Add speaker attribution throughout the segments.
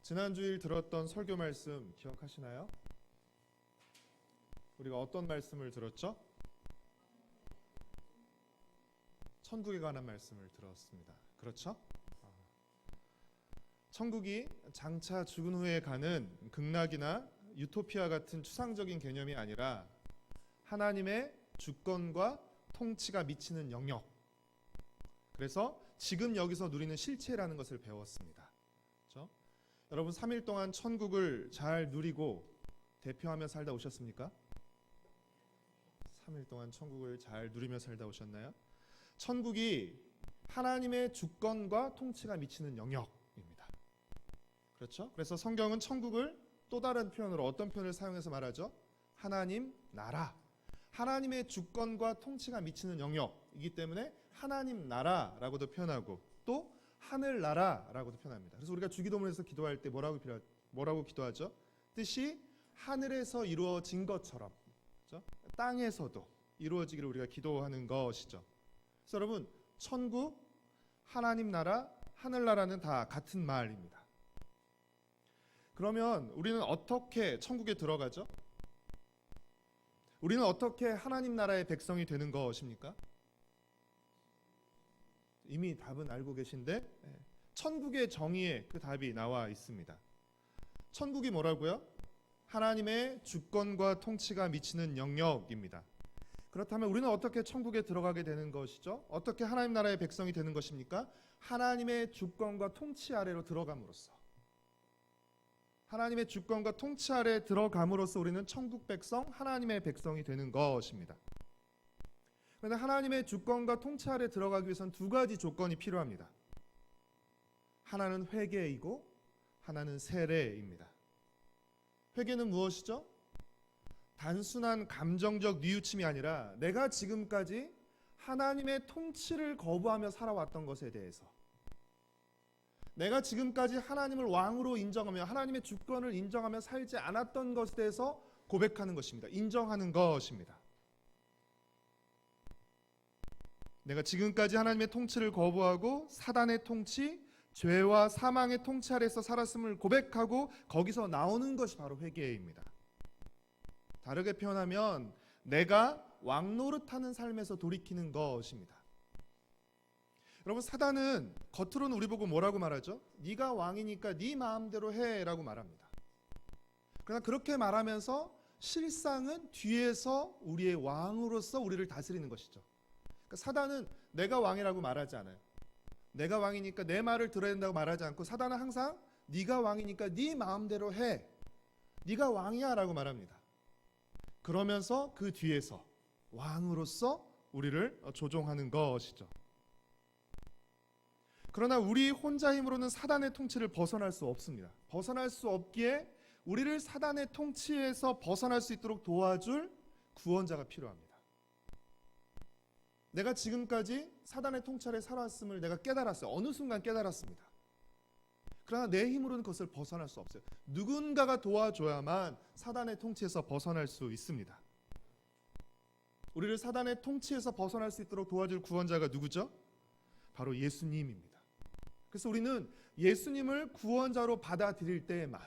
Speaker 1: 지난주일 들었던 설교 말씀 기억하시나요? 우리가 어떤 말씀을 들었죠? 천국에 관한 말씀을 들었습니다. 그렇죠? 천국이 장차 죽은 후에 가는 극락이나 유토피아 같은 추상적인 개념이 아니라 하나님의 주권과 통치가 미치는 영역, 그래서 지금 여기서 누리는 실체라는 것을 배웠습니다. 그렇죠? 여러분 3일 동안 천국을 잘 누리고 대표하며 살다 오셨습니까? 3일 동안 천국을 잘 누리며 살다 오셨나요? 천국이 하나님의 주권과 통치가 미치는 영역입니다. 그렇죠? 그래서 성경은 천국을 또 다른 표현으로 어떤 표현을 사용해서 말하죠? 하나님 나라. 하나님의 주권과 통치가 미치는 영역이기 때문에 하나님 나라라고도 표현하고 또 하늘나라라고도 표현합니다. 그래서 우리가 주기도문에서 기도할 때 뭐라고 기도하죠? 뜻이 하늘에서 이루어진 것처럼, 그렇죠? 땅에서도 이루어지기를 우리가 기도하는 것이죠. 그래서 여러분, 천국, 하나님 나라, 하늘나라는 다 같은 말입니다. 그러면 우리는 어떻게 천국에 들어가죠? 우리는 어떻게 하나님 나라의 백성이 되는 것입니까? 이미 답은 알고 계신데 천국의 정의에 그 답이 나와 있습니다. 천국이 뭐라고요? 하나님의 주권과 통치가 미치는 영역입니다. 그렇다면 우리는 어떻게 천국에 들어가게 되는 것이죠? 어떻게 하나님 나라의 백성이 되는 것입니까? 하나님의 주권과 통치 아래로 들어감으로써, 하나님의 주권과 통치 아래 들어감으로써 우리는 천국 백성, 하나님의 백성이 되는 것입니다. 그런데 하나님의 주권과 통치 아래 들어가기 위해서는 두 가지 조건이 필요합니다. 하나는 회개이고 하나는 세례입니다. 회개는 무엇이죠? 단순한 감정적 뉘우침이 아니라 내가 지금까지 하나님의 통치를 거부하며 살아왔던 것에 대해서, 내가 지금까지 하나님을 왕으로 인정하며 하나님의 주권을 인정하며 살지 않았던 것에 대해서 고백하는 것입니다. 인정하는 것입니다. 내가 지금까지 하나님의 통치를 거부하고 사단의 통치, 죄와 사망의 통치 아래서 살았음을 고백하고 거기서 나오는 것이 바로 회개입니다. 다르게 표현하면 내가 왕 노릇하는 삶에서 돌이키는 것입니다. 여러분, 사단은 겉으로는 우리 보고 뭐라고 말하죠? 네가 왕이니까 네 마음대로 해라고 말합니다. 그러나 그렇게 말하면서 실상은 뒤에서 우리의 왕으로서 우리를 다스리는 것이죠. 그러니까 사단은 내가 왕이라고 말하지 않아요. 내가 왕이니까 내 말을 들어야 된다고 말하지 않고, 사단은 항상 네가 왕이니까 네 마음대로 해, 네가 왕이야 라고 말합니다. 그러면서 그 뒤에서 왕으로서 우리를 조종하는 것이죠. 그러나 우리 혼자 힘으로는 사단의 통치를 벗어날 수 없습니다. 벗어날 수 없기에 우리를 사단의 통치에서 벗어날 수 있도록 도와줄 구원자가 필요합니다. 내가 지금까지 사단의 통치 아래 살아왔음을 내가 깨달았어요. 어느 순간 깨달았습니다. 그러나 내 힘으로는 그것을 벗어날 수 없어요. 누군가가 도와줘야만 사단의 통치에서 벗어날 수 있습니다. 우리를 사단의 통치에서 벗어날 수 있도록 도와줄 구원자가 누구죠? 바로 예수님입니다. 그래서 우리는 예수님을 구원자로 받아들일 때에만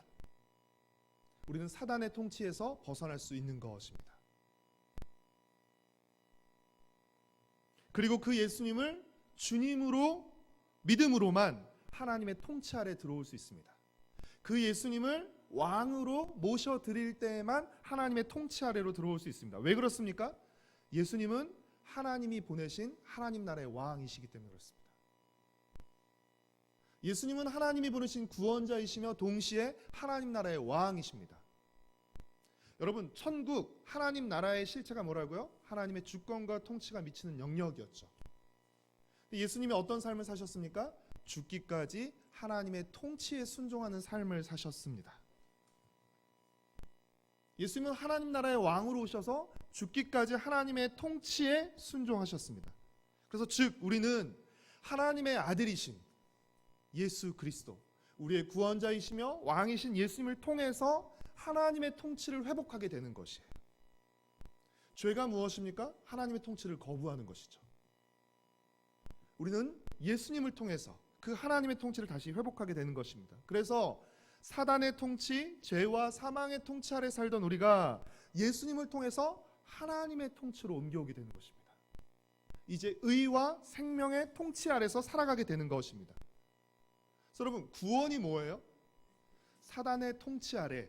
Speaker 1: 우리는 사단의 통치에서 벗어날 수 있는 것입니다. 그리고 그 예수님을 주님으로 믿음으로만 하나님의 통치 아래 들어올 수 있습니다. 그 예수님을 왕으로 모셔드릴 때에만 하나님의 통치 아래로 들어올 수 있습니다. 왜 그렇습니까? 예수님은 하나님이 보내신 하나님 나라의 왕이시기 때문에 그렇습니다. 예수님은 하나님이 보내신 구원자이시며 동시에 하나님 나라의 왕이십니다. 여러분, 천국, 하나님 나라의 실체가 뭐라고요? 하나님의 주권과 통치가 미치는 영역이었죠. 예수님이 어떤 삶을 사셨습니까? 죽기까지 하나님의 통치에 순종하는 삶을 사셨습니다. 예수님은 하나님 나라의 왕으로 오셔서 죽기까지 하나님의 통치에 순종하셨습니다. 그래서 즉 우리는 하나님의 아들이신 예수 그리스도, 우리의 구원자이시며 왕이신 예수님을 통해서 하나님의 통치를 회복하게 되는 것이에요. 죄가 무엇입니까? 하나님의 통치를 거부하는 것이죠. 우리는 예수님을 통해서 그 하나님의 통치를 다시 회복하게 되는 것입니다. 그래서 사단의 통치, 죄와 사망의 통치 아래 살던 우리가 예수님을 통해서 하나님의 통치로 옮겨오게 되는 것입니다. 이제 의와 생명의 통치 아래서 살아가게 되는 것입니다. 여러분, 구원이 뭐예요? 사단의 통치 아래,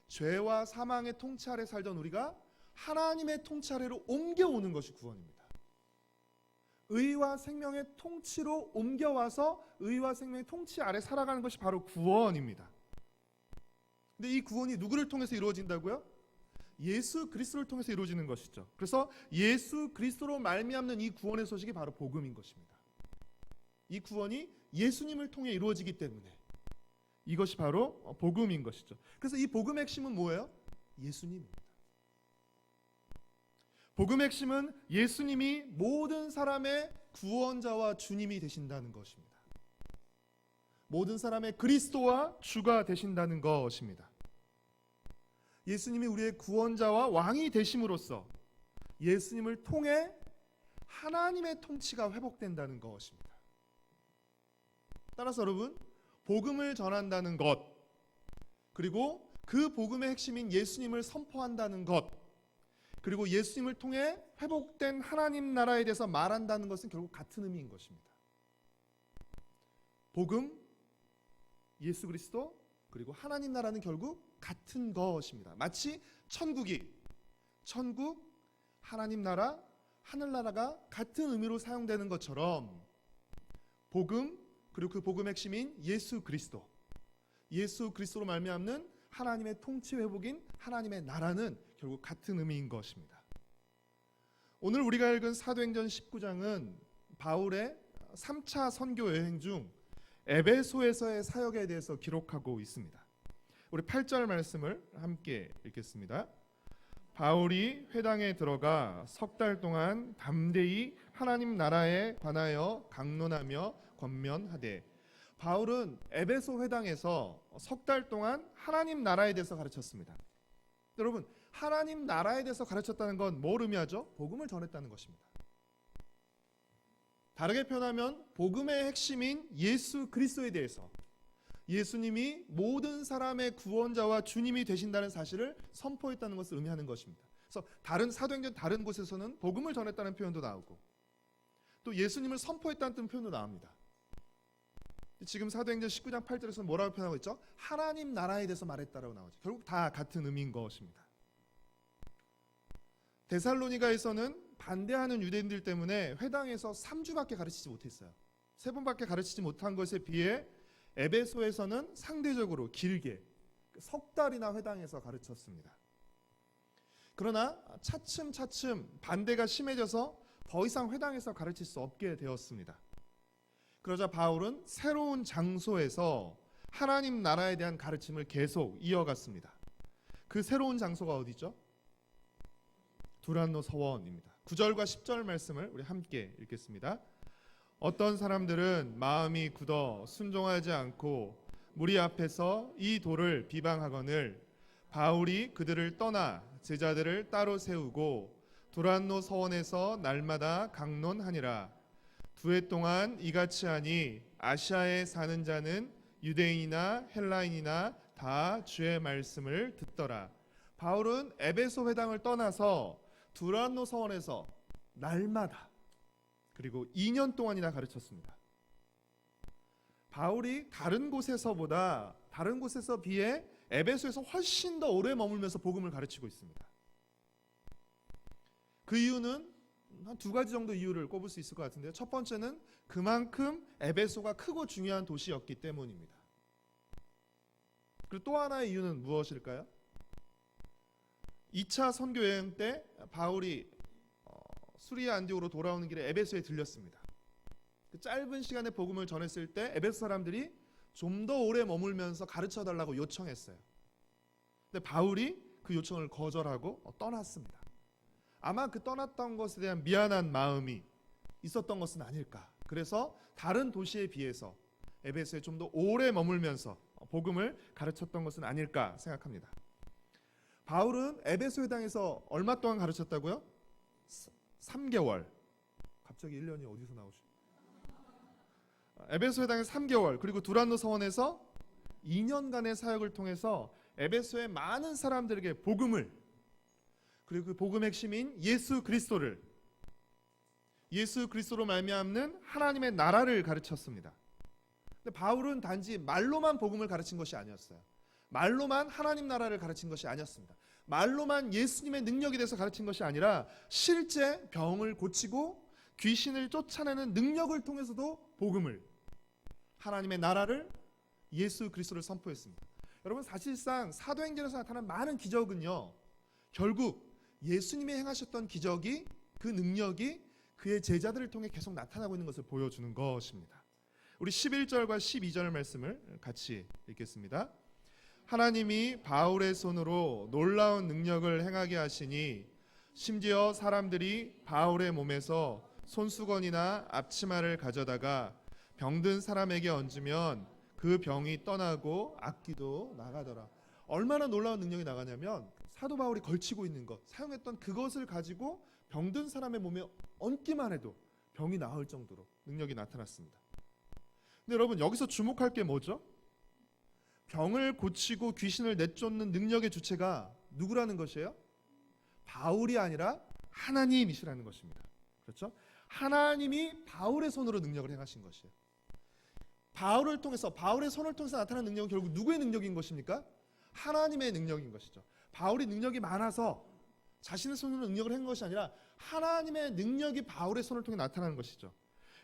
Speaker 1: 죄와 사망의 통치 아래 살던 우리가 하나님의 통치 아래로 옮겨오는 것이 구원입니다. 의와 생명의 통치로 옮겨와서 의와 생명의 통치 아래 살아가는 것이 바로 구원입니다. 근데 이 구원이 누구를 통해서 이루어진다고요? 예수 그리스도를 통해서 이루어지는 것이죠. 그래서 예수 그리스도로 말미암는 이 구원의 소식이 바로 복음인 것입니다. 이 구원이 예수님을 통해 이루어지기 때문에 이것이 바로 복음인 것이죠. 그래서 이 복음의 핵심은 뭐예요? 예수님입니다. 복음의 핵심은 예수님이 모든 사람의 구원자와 주님이 되신다는 것입니다. 모든 사람의 그리스도와 주가 되신다는 것입니다. 예수님이 우리의 구원자와 왕이 되심으로써 예수님을 통해 하나님의 통치가 회복된다는 것입니다. 따라서 여러분, 복음을 전한다는 것, 그리고 그 복음의 핵심인 예수님을 선포한다는 것, 그리고 예수님을 통해 회복된 하나님 나라에 대해서 말한다는 것은 결국 같은 의미인 것입니다. 복음, 예수 그리스도, 그리고 하나님 나라는 결국 같은 것입니다. 마치 천국, 하나님 나라, 하늘나라가 같은 의미로 사용되는 것처럼 복음, 그리고 그 복음의 핵심인 예수 그리스도로 말미암는 하나님의 통치 회복인 하나님의 나라는 결국 같은 의미인 것입니다. 오늘 우리가 읽은 사도행전 19장은 바울의 3차 선교 여행 중 에베소에서의 사역에 대해서 기록하고 있습니다. 우리 8절 말씀을 함께 읽겠습니다. 바울이 회당에 들어가 석 달 동안 담대히 하나님 나라에 관하여 강론하며 권면하되. 바울은 에베소 회당에서 석 달 동안 하나님 나라에 대해서 가르쳤습니다. 여러분, 하나님 나라에 대해서 가르쳤다는 건 뭘 의미하죠? 복음을 전했다는 것입니다. 다르게 표현하면 복음의 핵심인 예수 그리스도에 대해서, 예수님이 모든 사람의 구원자와 주님이 되신다는 사실을 선포했다는 것을 의미하는 것입니다. 그래서 다른 사도행전 다른 곳에서는 복음을 전했다는 표현도 나오고 또 예수님을 선포했다는 표현도 나옵니다. 지금 사도행전 19장 8절에서 뭐라고 표현하고 있죠? 하나님 나라에 대해서 말했다라고 나오죠. 결국 다 같은 의미인 것입니다. 데살로니가에서는 반대하는 유대인들 때문에 회당에서 3주밖에 가르치지 못했어요. 3번밖에 가르치지 못한 것에 비해 에베소에서는 상대적으로 길게 석 달이나 회당에서 가르쳤습니다. 그러나 차츰 반대가 심해져서 더 이상 회당에서 가르칠 수 없게 되었습니다. 그러자 바울은 새로운 장소에서 하나님 나라에 대한 가르침을 계속 이어갔습니다. 그 새로운 장소가 어디죠? 두란노 서원입니다. 9절과 10절 말씀을 우리 함께 읽겠습니다. 어떤 사람들은 마음이 굳어 순종하지 않고 무리 앞에서 이 돌을 비방하거늘 바울이 그들을 떠나 제자들을 따로 세우고 두란노 서원에서 날마다 강론하니라. 2해 동안 이같이 하니 아시아에 사는 자는 유대인이나 헬라인이나 다 주의 말씀을 듣더라. 바울은 에베소 회당을 떠나서 두란노 서원에서 날마다 그리고 2년 동안이나 가르쳤습니다. 바울이 다른 곳에서 비해 에베소에서 훨씬 더 오래 머물면서 복음을 가르치고 있습니다. 그 이유는 한 2가지 정도 이유를 꼽을 수 있을 것 같은데요. 첫 번째는 그만큼 에베소가 크고 중요한 도시였기 때문입니다. 그리고 또 하나의 이유는 무엇일까요? 2차 선교 여행 때 바울이 수리아 안디옥으로 돌아오는 길에 에베소에 들렸습니다. 그 짧은 시간에 복음을 전했을 때 에베소 사람들이 좀 더 오래 머물면서 가르쳐달라고 요청했어요. 근데 바울이 그 요청을 거절하고 떠났습니다. 아마 그 떠났던 것에 대한 미안한 마음이 있었던 것은 아닐까. 그래서 다른 도시에 비해서 에베소에 좀 더 오래 머물면서 복음을 가르쳤던 것은 아닐까 생각합니다. 바울은 에베소 회당에서 얼마 동안 가르쳤다고요? 3개월. 갑자기 1년이 어디서 나오시? 에베소 회당에서 3개월, 그리고 두란노 서원에서 2년간의 사역을 통해서 에베소의 많은 사람들에게 복음을, 그리고 그 복음의 핵심인 예수 그리스도로 말미암는 하나님의 나라를 가르쳤습니다. 근데 바울은 단지 말로만 복음을 가르친 것이 아니었어요. 말로만 하나님 나라를 가르친 것이 아니었습니다. 말로만 예수님의 능력에 대해서 가르친 것이 아니라 실제 병을 고치고 귀신을 쫓아내는 능력을 통해서도 복음을, 하나님의 나라를, 예수 그리스도를 선포했습니다. 여러분, 사실상 사도행전에서 나타난 많은 기적은요, 결국 예수님이 행하셨던 기적이, 그 능력이 그의 제자들을 통해 계속 나타나고 있는 것을 보여주는 것입니다. 우리 11절과 12절 말씀을 같이 읽겠습니다. 하나님이 바울의 손으로 놀라운 능력을 행하게 하시니 심지어 사람들이 바울의 몸에서 손수건이나 앞치마를 가져다가 병든 사람에게 얹으면 그 병이 떠나고 악기도 나가더라. 얼마나 놀라운 능력이 나가냐면 사도 바울이 걸치고 있는 것, 사용했던 그것을 가지고 병든 사람의 몸에 얹기만 해도 병이 나을 정도로 능력이 나타났습니다. 근데 여러분, 여기서 주목할 게 뭐죠? 병을 고치고 귀신을 내쫓는 능력의 주체가 누구라는 것이에요? 바울이 아니라 하나님이시라는 것입니다. 그렇죠? 하나님이 바울의 손으로 능력을 행하신 것이에요. 바울을 통해서, 바울의 손을 통해서 나타난 능력은 결국 누구의 능력인 것입니까? 하나님의 능력인 것이죠. 바울이 능력이 많아서 자신의 손으로 능력을 한 것이 아니라 하나님의 능력이 바울의 손을 통해 나타나는 것이죠.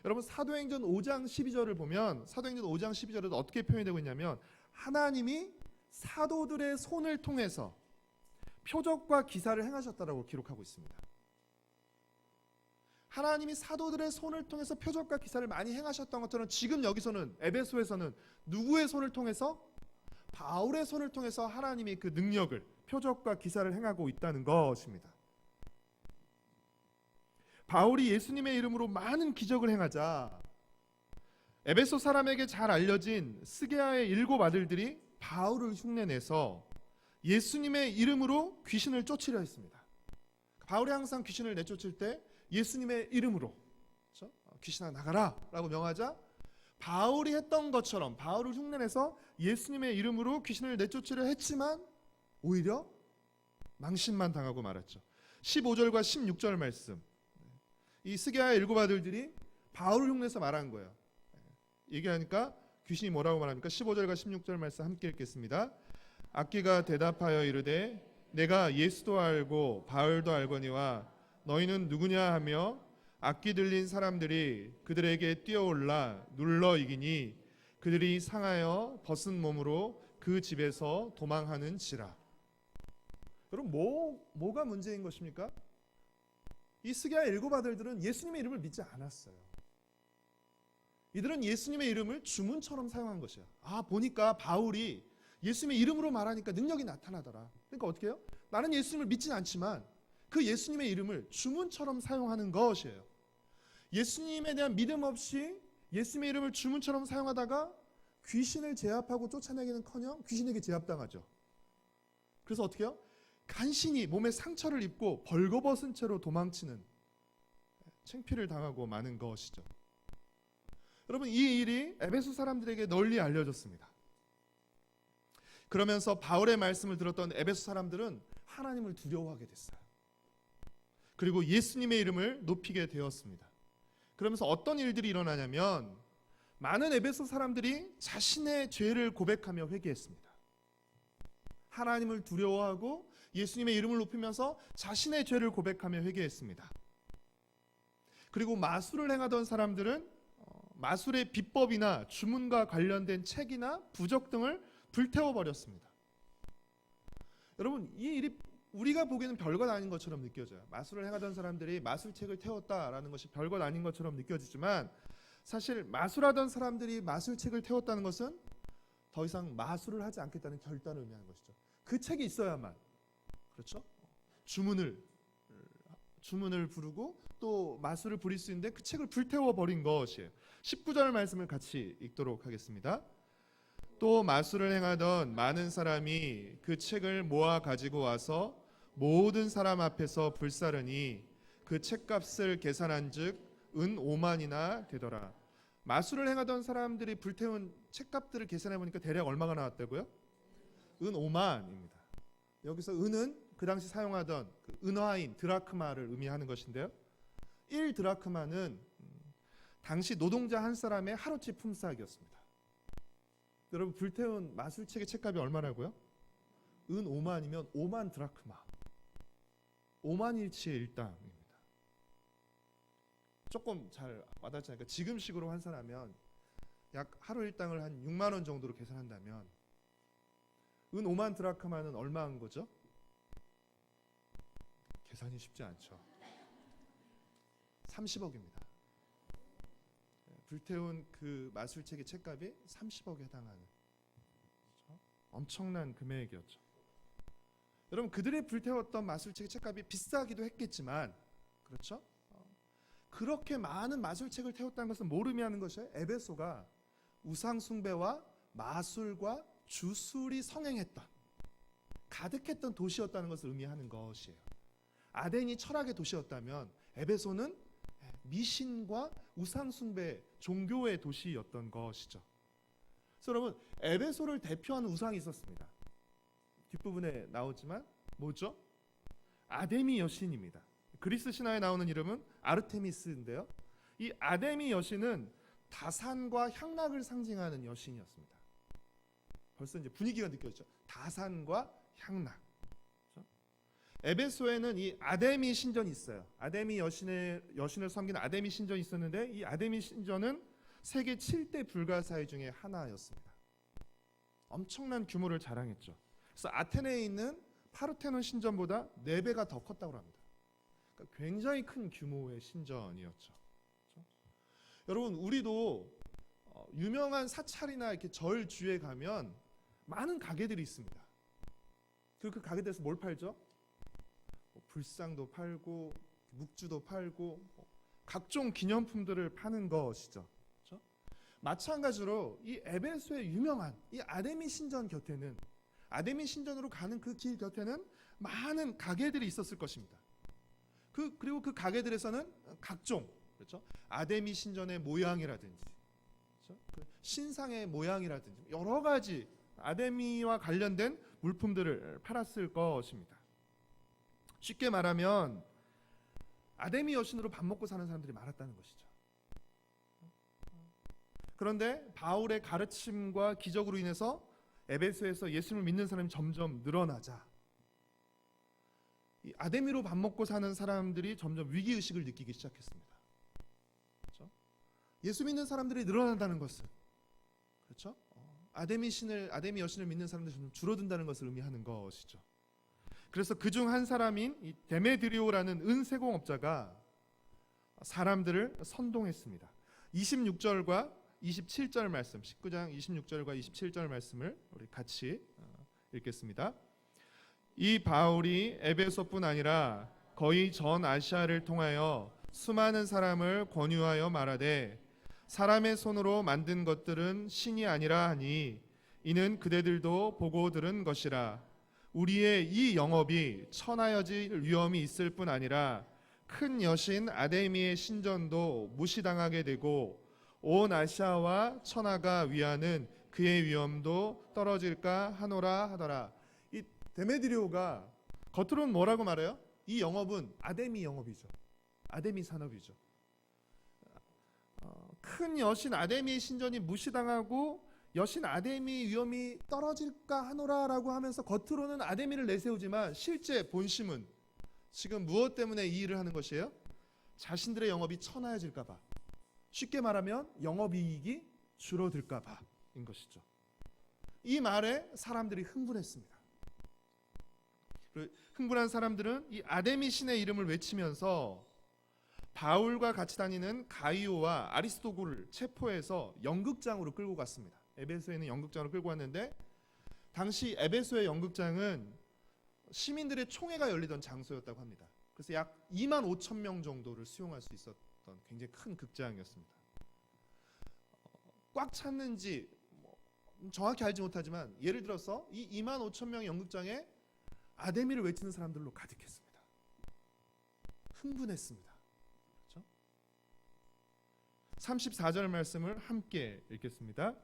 Speaker 1: 여러분, 사도행전 5장 12절을 보면, 사도행전 5장 12절에도 어떻게 표현이 되고 있냐면, 하나님이 사도들의 손을 통해서 표적과 기사를 행하셨다라고 기록하고 있습니다. 하나님이 사도들의 손을 통해서 표적과 기사를 많이 행하셨던 것처럼 지금 여기서는, 에베소에서는 누구의 손을 통해서? 바울의 손을 통해서 하나님이 그 능력을, 표적과 기사를 행하고 있다는 것입니다. 바울이 예수님의 이름으로 많은 기적을 행하자 에베소 사람에게 잘 알려진 스게아의 7 아들들이 바울을 흉내내서 예수님의 이름으로 귀신을 쫓으려 했습니다. 바울이 항상 귀신을 내쫓을 때 예수님의 이름으로, 그렇죠? 귀신아 나가라 라고 명하자 바울이 했던 것처럼 바울을 흉내내서 예수님의 이름으로 귀신을 내쫓으려 했지만 오히려 망신만 당하고 말았죠. 15절과 16절 말씀, 이 스게아의 7 아들들이 바울을 흉내내서 말한 거예요. 얘기하니까 귀신이 뭐라고 말합니까? 15절과 16절 말씀 함께 읽겠습니다. 악기가 대답하여 이르되 내가 예수도 알고 바울도 알거니와 너희는 누구냐 하며 악기 들린 사람들이 그들에게 뛰어올라 눌러 이기니 그들이 상하여 벗은 몸으로 그 집에서 도망하는지라. 여러분, 뭐가 문제인 것입니까? 이 스게아의 7 아들들은 예수님의 이름을 믿지 않았어요. 이들은 예수님의 이름을 주문처럼 사용한 것이야. 보니까 바울이 예수님의 이름으로 말하니까 능력이 나타나더라. 그러니까 어떻게 해요? 나는 예수님을 믿진 않지만 그 예수님의 이름을 주문처럼 사용하는 것이에요. 예수님에 대한 믿음 없이 예수님의 이름을 주문처럼 사용하다가 귀신을 제압하고 쫓아내기는커녕 귀신에게 제압당하죠. 그래서 어떻게 해요? 간신히 몸에 상처를 입고 벌거벗은 채로 도망치는, 창피를 당하고 마는 것이죠. 여러분, 이 일이 에베소 사람들에게 널리 알려졌습니다. 그러면서 바울의 말씀을 들었던 에베소 사람들은 하나님을 두려워하게 됐어요. 그리고 예수님의 이름을 높이게 되었습니다. 그러면서 어떤 일들이 일어나냐면 많은 에베소 사람들이 자신의 죄를 고백하며 회개했습니다. 하나님을 두려워하고 예수님의 이름을 높이면서 자신의 죄를 고백하며 회개했습니다. 그리고 마술을 행하던 사람들은 마술의 비법이나 주문과 관련된 책이나 부적 등을 불태워버렸습니다. 여러분, 이 일이 우리가 보기에는 별것 아닌 것처럼 느껴져요. 마술을 행하던 사람들이 마술책을 태웠다라는 것이 별것 아닌 것처럼 느껴지지만 사실 마술하던 사람들이 마술책을 태웠다는 것은 더 이상 마술을 하지 않겠다는 결단을 의미하는 것이죠. 그 책이 있어야만, 그렇죠? 주문을 부르고 또 마술을 부릴 수 있는데 그 책을 불태워버린 것이에요. 19절 말씀을 같이 읽도록 하겠습니다. 또 마술을 행하던 많은 사람이 그 책을 모아 가지고 와서 모든 사람 앞에서 불사르니 그 책값을 계산한즉 은 5만이나 되더라. 마술을 행하던 사람들이 불태운 책값들을 계산해 보니까 대략 얼마가 나왔다고요? 은 5만입니다. 여기서 은은 그 당시 사용하던 그 은화인 드라크마를 의미하는 것인데요. 1 드라크마는 당시 노동자 한 사람의 하루치 품삯이었습니다. 여러분 불태운 마술책의 책값이 얼마라고요? 은 5만이면 5만 드라크마. 5만 일치의 일당입니다. 조금 잘 와닿지 않을까? 지금식으로 환산하면 약 하루 일당을 한 6만 원 정도로 계산한다면 은 5만 드라크마는 얼마인 거죠? 계산이 쉽지 않죠. 30억입니다. 불태운 그 마술책의 책값이 30억에 해당하는, 그렇죠? 엄청난 금액이었죠. 여러분 그들이 불태웠던 마술책의 책값이 비싸기도 했겠지만, 그렇죠? 그렇게 많은 마술책을 태웠다는 것은 뭘 의미하는 것이에요? 에베소가 우상 숭배와 마술과 주술이 성행했던, 가득했던 도시였다는 것을 의미하는 것이에요. 아덴이 철학의 도시였다면 에베소는 미신과 우상 숭배, 종교의 도시였던 것이죠. 그래서 여러분 에베소를 대표하는 우상이 있었습니다. 뒷부분에 나오지만 뭐죠? 아데미 여신입니다. 그리스 신화에 나오는 이름은 아르테미스인데요. 이 아데미 여신은 다산과 향락을 상징하는 여신이었습니다. 벌써 이제 분위기가 느껴지죠. 다산과 향락. 그렇죠? 에베소에는 이 아데미 신전이 있어요. 아데미 여신을 섬기는 아데미 신전이 있었는데 이 아데미 신전은 세계 7대 불가사의 중에 하나였습니다. 엄청난 규모를 자랑했죠. 그래서 아테네에 있는 파르테논 신전보다 4배가 더 컸다고 합니다. 그러니까 굉장히 큰 규모의 신전이었죠. 그렇죠? 여러분 우리도 유명한 사찰이나 이렇게 절 주에 가면 많은 가게들이 있습니다. 그리고 그 가게들에서 뭘 팔죠? 불상도 팔고 묵주도 팔고 각종 기념품들을 파는 것이죠. 그렇죠? 마찬가지로 이 에베소의 유명한 이 아데미 신전 곁에는, 아데미 신전으로 가는 그 길 곁에는 많은 가게들이 있었을 것입니다. 그리고 그 가게들에서는 각종, 그렇죠? 아데미 신전의 모양이라든지, 그렇죠? 그 신상의 모양이라든지 여러 가지 아데미와 관련된 물품들을 팔았을 것입니다. 쉽게 말하면 아데미 여신으로 밥 먹고 사는 사람들이 많았다는 것이죠. 그런데 바울의 가르침과 기적으로 인해서 에베소에서 예수님을 믿는 사람이 점점 늘어나자 이 아데미로 밥 먹고 사는 사람들이 점점 위기의식을 느끼기 시작했습니다. 그렇죠? 예수 믿는 사람들이 늘어난다는 것은, 그렇죠? 아데미 여신을 믿는 사람들이 점점 줄어든다는 것을 의미하는 것이죠. 그래서 그중 한 사람인 이 데메드리오라는 은세공업자가 사람들을 선동했습니다. 26절과 27절 말씀, 19장 26절과 27절 말씀을 우리 같이 읽겠습니다. 이 바울이 에베소뿐 아니라 거의 전 아시아를 통하여 수많은 사람을 권유하여 말하되 사람의 손으로 만든 것들은 신이 아니라 하니 이는 그대들도 보고 들은 것이라. 우리의 이 영업이 천하여질 위험이 있을 뿐 아니라 큰 여신 아데미의 신전도 무시당하게 되고 온 아시아와 천하가 위하는 그의 위엄도 떨어질까 하노라 하더라. 이 데메드리오가 겉으로는 뭐라고 말해요? 이 영업은 아데미 영업이죠. 아데미 산업이죠. 큰 여신 아데미의 신전이 무시당하고 여신 아데미 위엄이 떨어질까 하노라라고 하면서 겉으로는 아데미를 내세우지만 실제 본심은 지금 무엇 때문에 이 일을 하는 것이에요? 자신들의 영업이 천하여질까 봐. 쉽게 말하면 영업이익이 줄어들까 봐인 것이죠. 이 말에 사람들이 흥분했습니다. 흥분한 사람들은 이 아데미 신의 이름을 외치면서 바울과 같이 다니는 가이오와 아리스토고를 체포해서 연극장으로 끌고 갔습니다. 에베소에 있는 연극장으로 끌고 왔는데 당시 에베소의 연극장은 시민들의 총회가 열리던 장소였다고 합니다. 그래서 약 2만 5천 명 정도를 수용할 수 있었던 굉장히 큰 극장이었습니다. 꽉 찼는지 정확히 알지 못하지만 예를 들어서 이 2만 5천 명의 연극장에 아데미를 외치는 사람들로 가득했습니다. 흥분했습니다. 그렇죠? 34절 말씀을 함께 읽겠습니다.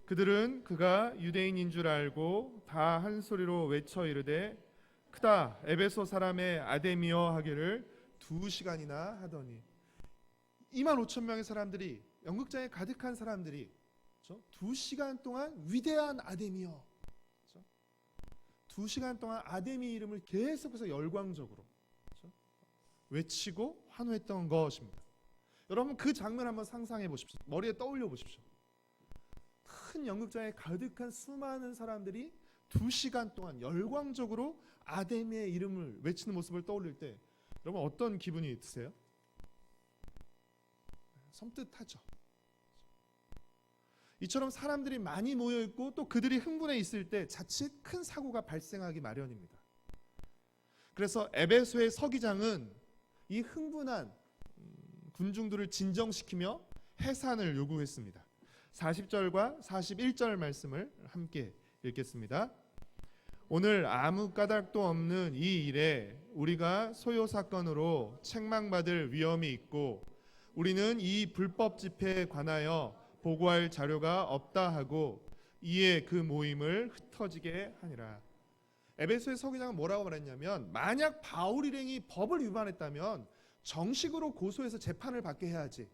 Speaker 1: 그들은 그가 유대인인 줄 알고 다 한 소리로 외쳐 이르되 크다 에베소 사람의 아데미여 하기를 2시간이나 하더니 25,000명의 사람들이 연극장에 가득한 사람들이 2시간 동안 위대한 아데미여 2시간 동안 아데미 이름을 계속해서 열광적으로 외치고 환호했던 것입니다. 여러분 그 장면 한번 상상해 보십시오. 머리에 떠올려 보십시오. 큰 연극장에 가득한 수많은 사람들이 2시간 동안 열광적으로 아데미의 이름을 외치는 모습을 떠올릴 때 여러분 어떤 기분이 드세요? 섬뜩하죠. 이처럼 사람들이 많이 모여 있고 또 그들이 흥분해 있을 때 자칫 큰 사고가 발생하기 마련입니다. 그래서 에베소의 서기장은 이 흥분한 군중들을 진정시키며 해산을 요구했습니다. 40절과 41절 말씀을 함께 읽겠습니다. 오늘 아무 까닭도 없는 이 일에 우리가 소요 사건으로 책망받을 위험이 있고 우리는 이 불법 집회에 관하여 보고할 자료가 없다 하고 이에 그 모임을 흩어지게 하니라. 에베소의 서기장은 뭐라고 말했냐면 만약 바울 일행이 법을 위반했다면 정식으로 고소해서 재판을 받게 해야지.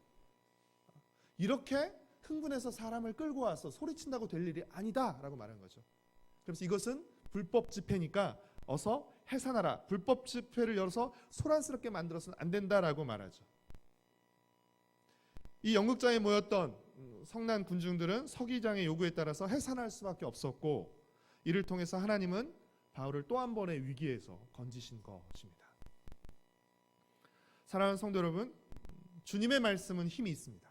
Speaker 1: 이렇게 흥분해서 사람을 끌고 와서 소리친다고 될 일이 아니다라고 말한 거죠. 그래서 이것은 불법 집회니까 어서 해산하라. 불법 집회를 열어서 소란스럽게 만들어서는 안 된다라고 말하죠. 이 연극장에 모였던 성난 군중들은 서기장의 요구에 따라서 해산할 수밖에 없었고 이를 통해서 하나님은 바울을 또 한 번의 위기에서 건지신 것입니다. 사랑하는 성도 여러분, 주님의 말씀은 힘이 있습니다.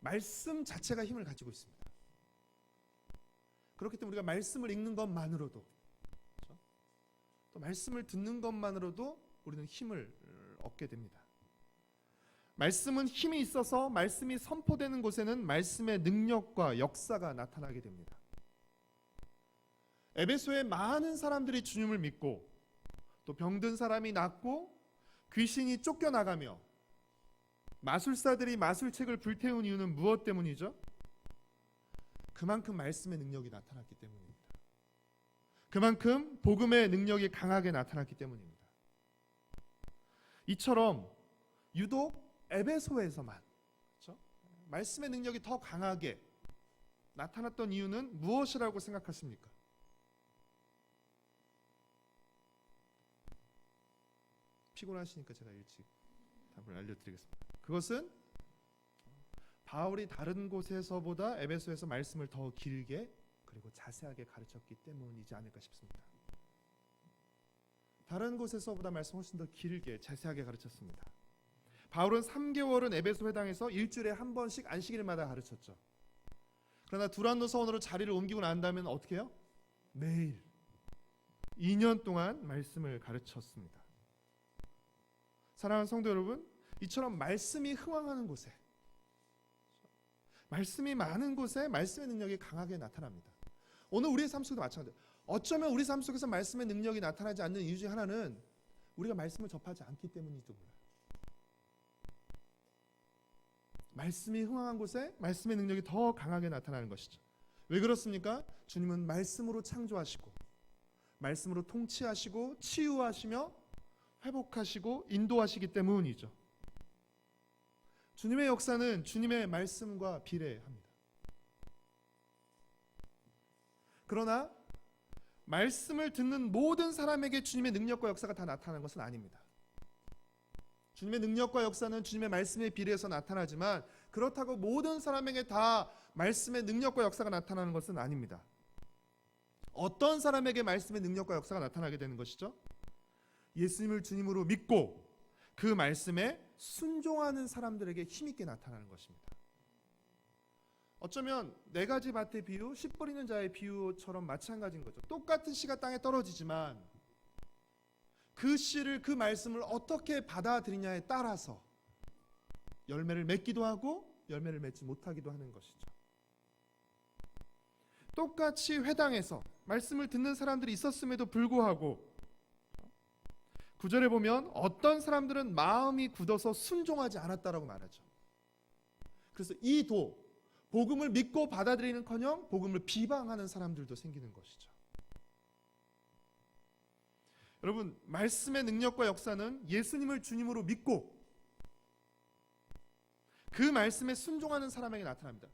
Speaker 1: 말씀 자체가 힘을 가지고 있습니다. 그렇기 때문에 우리가 말씀을 읽는 것만으로도 그렇죠? 또 말씀을 듣는 것만으로도 우리는 힘을 얻게 됩니다. 말씀은 힘이 있어서 말씀이 선포되는 곳에는 말씀의 능력과 역사가 나타나게 됩니다. 에베소의 많은 사람들이 주님을 믿고 또 병든 사람이 낫고 귀신이 쫓겨나가며 마술사들이 마술책을 불태운 이유는 무엇 때문이죠? 그만큼 말씀의 능력이 나타났기 때문입니다. 그만큼 복음의 능력이 강하게 나타났기 때문입니다. 이처럼 유독 에베소에서만 그렇죠? 말씀의 능력이 더 강하게 나타났던 이유는 무엇이라고 생각하십니까? 피곤하시니까 제가 일찍 답을 알려드리겠습니다. 그것은 바울이 다른 곳에서보다 에베소에서 말씀을 더 길게 그리고 자세하게 가르쳤기 때문이지 않을까 싶습니다. 다른 곳에서보다 말씀을 훨씬 더 길게 자세하게 가르쳤습니다. 바울은 3개월은 에베소 회당에서 일주일에 한 번씩 안식일마다 가르쳤죠. 그러나 두란노 서원으로 자리를 옮기고 난 다음에는 어떻게 해요? 매일 2년 동안 말씀을 가르쳤습니다. 사랑하는 성도 여러분, 이처럼 말씀이 흥왕하는 곳에 말씀이 많은 곳에 말씀의 능력이 강하게 나타납니다. 오늘 우리의 삶 속에도 마찬가지예요. 어쩌면 우리 삶 속에서 말씀의 능력이 나타나지 않는 이유 중 하나는 우리가 말씀을 접하지 않기 때문일지도 몰라요. 말씀이 흥황한 곳에 말씀의 능력이 더 강하게 나타나는 것이죠. 왜 그렇습니까? 주님은 말씀으로 창조하시고 말씀으로 통치하시고 치유하시며 회복하시고 인도하시기 때문이죠. 주님의 역사는 주님의 말씀과 비례합니다. 그러나 말씀을 듣는 모든 사람에게 주님의 능력과 역사가 다 나타나는 것은 아닙니다. 주님의 능력과 역사는 주님의 말씀에 비례해서 나타나지만 그렇다고 모든 사람에게 다 말씀의 능력과 역사가 나타나는 것은 아닙니다. 어떤 사람에게 말씀의 능력과 역사가 나타나게 되는 것이죠? 예수님을 주님으로 믿고 그 말씀에 순종하는 사람들에게 힘있게 나타나는 것입니다. 어쩌면 4가지 밭의 비유, 씨 뿌리는 자의 비유처럼 마찬가지인 거죠. 똑같은 씨가 땅에 떨어지지만 그 씨를, 그 말씀을 어떻게 받아들이냐에 따라서 열매를 맺기도 하고 열매를 맺지 못하기도 하는 것이죠. 똑같이 회당에서 말씀을 듣는 사람들이 있었음에도 불구하고 9절에 보면 어떤 사람들은 마음이 굳어서 순종하지 않았다라고 말하죠. 그래서 이 복음을 믿고 받아들이는커녕 복음을 비방하는 사람들도 생기는 것이죠. 여러분, 말씀의 능력과 역사는 예수님을 주님으로 믿고 그 말씀에 순종하는 사람에게 나타납니다.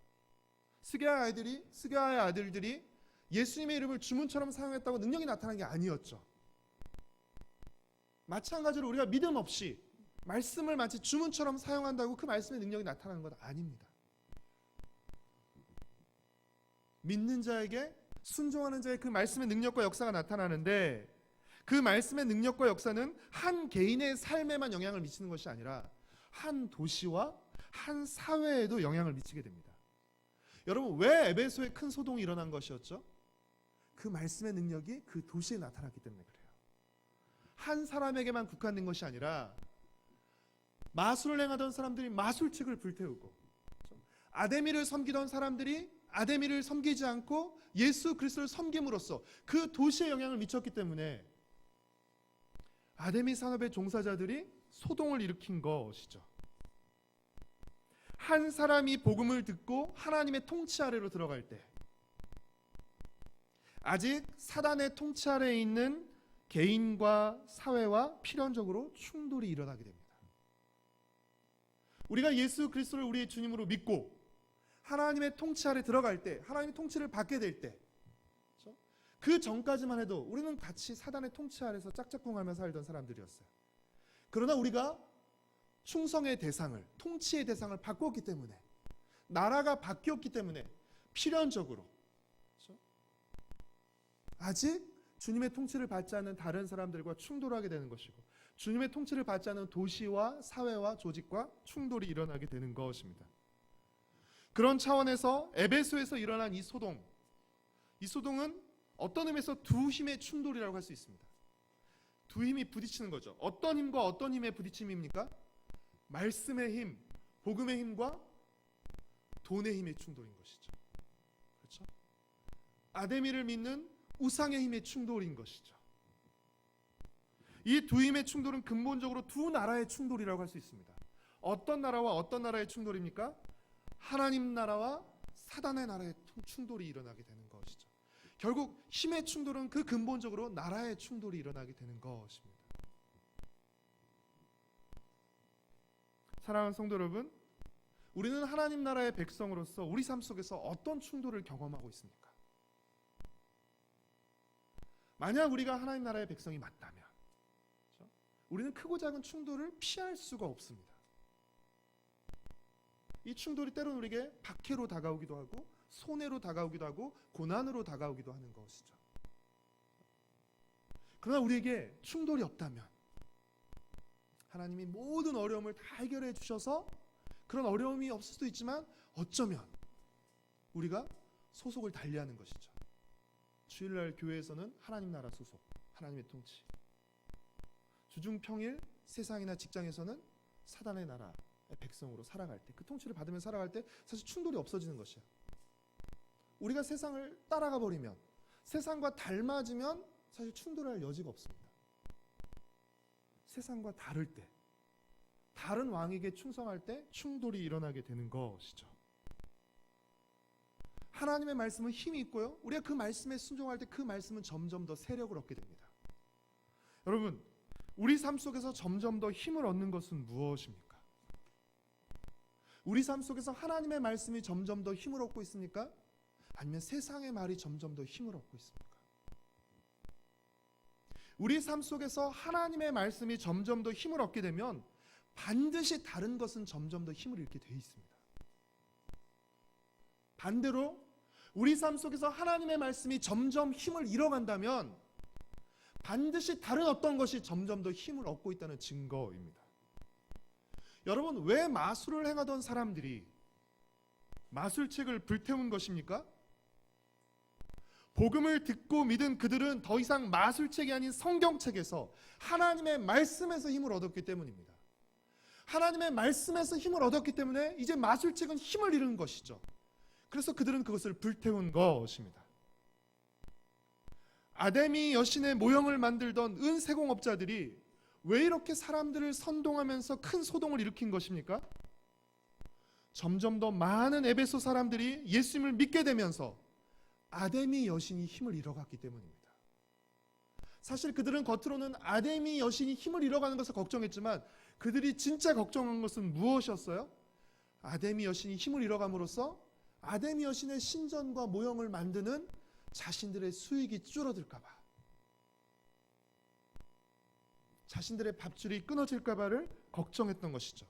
Speaker 1: 스가랴의 아들들이 예수님의 이름을 주문처럼 사용했다고 능력이 나타난 게 아니었죠. 마찬가지로 우리가 믿음 없이 말씀을 마치 주문처럼 사용한다고 그 말씀의 능력이 나타나는 것 아닙니다. 믿는 자에게, 순종하는 자의 그 말씀의 능력과 역사가 나타나는데, 그 말씀의 능력과 역사는 한 개인의 삶에만 영향을 미치는 것이 아니라 한 도시와 한 사회에도 영향을 미치게 됩니다. 여러분, 왜 에베소에 큰 소동이 일어난 것이었죠? 그 말씀의 능력이 그 도시에 나타났기 때문에 그래요. 한 사람에게만 국한된 것이 아니라 마술을 행하던 사람들이 마술책을 불태우고, 아데미를 섬기던 사람들이 아데미를 섬기지 않고 예수 그리스도를 섬김으로써 그 도시에 영향을 미쳤기 때문에 아데미 산업의 종사자들이 소동을 일으킨 것이죠. 한 사람이 복음을 듣고 하나님의 통치 아래로 들어갈 때, 아직 사단의 통치 아래에 있는 개인과 사회와 필연적으로 충돌이 일어나게 됩니다. 우리가 예수 그리스도를 우리의 주님으로 믿고 하나님의 통치 아래 들어갈 때, 하나님의 통치를 받게 될 때, 그 전까지만 해도 우리는 같이 사단의 통치 아래서 짝짝꿍하며 살던 사람들이었어요. 그러나 우리가 충성의 대상을, 통치의 대상을 바꿨기 때문에, 나라가 바뀌었기 때문에 필연적으로 아직 주님의 통치를 받지 않는 다른 사람들과 충돌하게 되는 것이고, 주님의 통치를 받지 않는 도시와 사회와 조직과 충돌이 일어나게 되는 것입니다. 그런 차원에서 에베소에서 일어난 이 소동은 어떤 의미에서 두 힘의 충돌이라고 할 수 있습니다. 두 힘이 부딪히는 거죠. 어떤 힘과 어떤 힘의 부딪힘입니까? 말씀의 힘, 복음의 힘과 돈의 힘의 충돌인 것이죠. 그렇죠? 아데미를 믿는 우상의 힘의 충돌인 것이죠. 이 두 힘의 충돌은 근본적으로 두 나라의 충돌이라고 할 수 있습니다. 어떤 나라와 어떤 나라의 충돌입니까? 하나님 나라와 사단의 나라의 충돌이 일어나게 되는 것이죠. 결국 힘의 충돌은 그 근본적으로 나라의 충돌이 일어나게 되는 것입니다. 사랑하는 성도 여러분, 우리는 하나님 나라의 백성으로서 우리 삶 속에서 어떤 충돌을 경험하고 있습니까? 만약 우리가 하나님 나라의 백성이 맞다면, 그렇죠? 우리는 크고 작은 충돌을 피할 수가 없습니다. 이 충돌이 때로는 우리에게 박해로 다가오기도 하고, 손해로 다가오기도 하고, 고난으로 다가오기도 하는 것이죠. 그러나 우리에게 충돌이 없다면, 하나님이 모든 어려움을 다 해결해 주셔서 그런 어려움이 없을 수도 있지만 어쩌면 우리가 소속을 달리하는 것이죠. 주일날 교회에서는 하나님 나라 소속, 하나님의 통치. 주중평일 세상이나 직장에서는 사단의 나라의 백성으로 살아갈 때, 그 통치를 받으며 살아갈 때 사실 충돌이 없어지는 것이야. 우리가 세상을 따라가 버리면, 세상과 닮아지면 사실 충돌할 여지가 없습니다. 세상과 다를 때, 다른 왕에게 충성할 때 충돌이 일어나게 되는 것이죠. 하나님의 말씀은 힘이 있고요, 우리가 그 말씀에 순종할 때 그 말씀은 점점 더 세력을 얻게 됩니다. 여러분, 우리 삶 속에서 점점 더 힘을 얻는 것은 무엇입니까? 우리 삶 속에서 하나님의 말씀이 점점 더 힘을 얻고 있습니까? 아니면 세상의 말이 점점 더 힘을 얻고 있습니까? 우리 삶 속에서 하나님의 말씀이 점점 더 힘을 얻게 되면 반드시 다른 것은 점점 더 힘을 잃게 돼 있습니다. 반대로 우리 삶 속에서 하나님의 말씀이 점점 힘을 잃어간다면 반드시 다른 어떤 것이 점점 더 힘을 얻고 있다는 증거입니다. 여러분, 왜 마술을 행하던 사람들이 마술책을 불태운 것입니까? 복음을 듣고 믿은 그들은 더 이상 마술책이 아닌 성경책에서, 하나님의 말씀에서 힘을 얻었기 때문입니다. 하나님의 말씀에서 힘을 얻었기 때문에 이제 마술책은 힘을 잃은 것이죠. 그래서 그들은 그것을 불태운 것입니다. 아데미 여신의 모형을 만들던 은세공업자들이 왜 이렇게 사람들을 선동하면서 큰 소동을 일으킨 것입니까? 점점 더 많은 에베소 사람들이 예수님을 믿게 되면서 아데미 여신이 힘을 잃어갔기 때문입니다. 사실 그들은 겉으로는 아데미 여신이 힘을 잃어가는 것을 걱정했지만 그들이 진짜 걱정한 것은 무엇이었어요? 아데미 여신이 힘을 잃어감으로써 아데미 여신의 신전과 모형을 만드는 자신들의 수익이 줄어들까 봐, 자신들의 밥줄이 끊어질까 봐를 걱정했던 것이죠.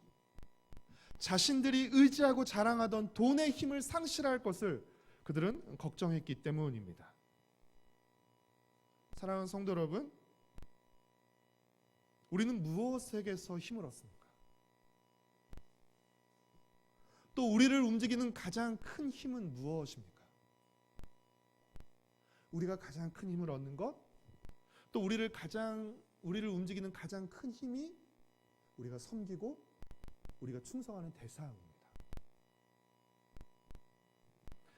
Speaker 1: 자신들이 의지하고 자랑하던 돈의 힘을 상실할 것을 그들은 걱정했기 때문입니다. 사랑하는 성도 여러분, 우리는 무엇에게서 힘을 얻습니까? 또 우리를 움직이는 가장 큰 힘은 무엇입니까? 우리가 가장 큰 힘을 얻는 것, 또 우리를 움직이는 가장 큰 힘이 우리가 섬기고 우리가 충성하는 대상입니다.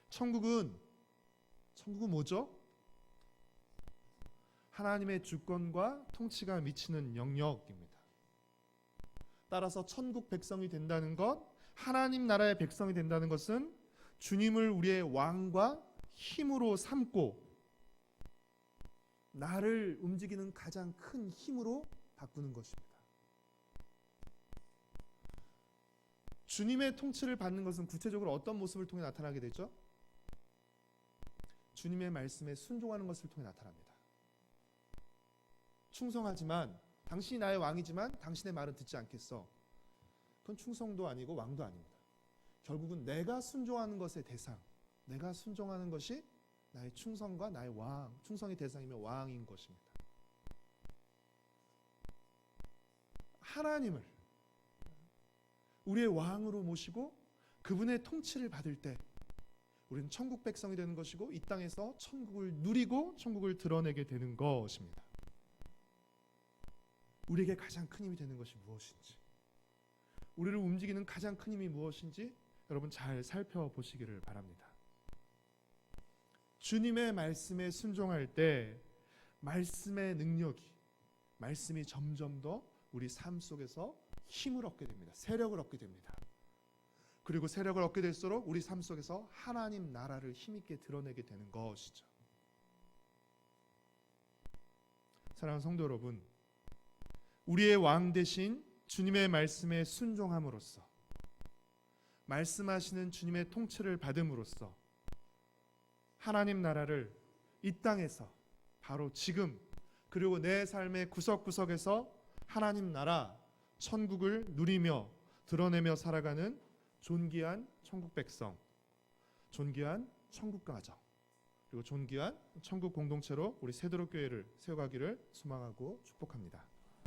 Speaker 1: 천국은 뭐죠? 하나님의 주권과 통치가 미치는 영역입니다. 따라서 천국 백성이 된다는 것, 하나님 나라의 백성이 된다는 것은 주님을 우리의 왕과 힘으로 삼고 나를 움직이는 가장 큰 힘으로 바꾸는 것입니다. 주님의 통치를 받는 것은 구체적으로 어떤 모습을 통해 나타나게 되죠? 주님의 말씀에 순종하는 것을 통해 나타납니다. 충성하지만 당신이 나의 왕이지만 당신의 말은 듣지 않겠어. 그건 충성도 아니고 왕도 아닙니다. 결국은 내가 순종하는 것의 대상, 내가 순종하는 것이 나의 충성과 나의 왕, 충성의 대상이며 왕인 것입니다. 하나님을 우리의 왕으로 모시고 그분의 통치를 받을 때 우리는 천국 백성이 되는 것이고 이 땅에서 천국을 누리고 천국을 드러내게 되는 것입니다. 우리에게 가장 큰 힘이 되는 것이 무엇인지, 우리를 움직이는 가장 큰 힘이 무엇인지 여러분 잘 살펴보시기를 바랍니다. 주님의 말씀에 순종할 때 말씀의 능력이, 말씀이 점점 더 우리 삶 속에서 힘을 얻게 됩니다. 세력을 얻게 됩니다. 그리고 세력을 얻게 될수록 우리 삶 속에서 하나님 나라를 힘있게 드러내게 되는 것이죠. 사랑하는 성도 여러분, 우리의 왕 대신 주님의 말씀에 순종함으로써, 말씀하시는 주님의 통치를 받음으로써 하나님 나라를 이 땅에서 바로 지금 그리고 내 삶의 구석구석에서 하나님 나라 천국을 누리며 드러내며 살아가는 존귀한 천국 백성, 존귀한 천국 가정, 그리고 존귀한 천국 공동체로 우리 세도록 교회를 세워가기를 소망하고 축복합니다.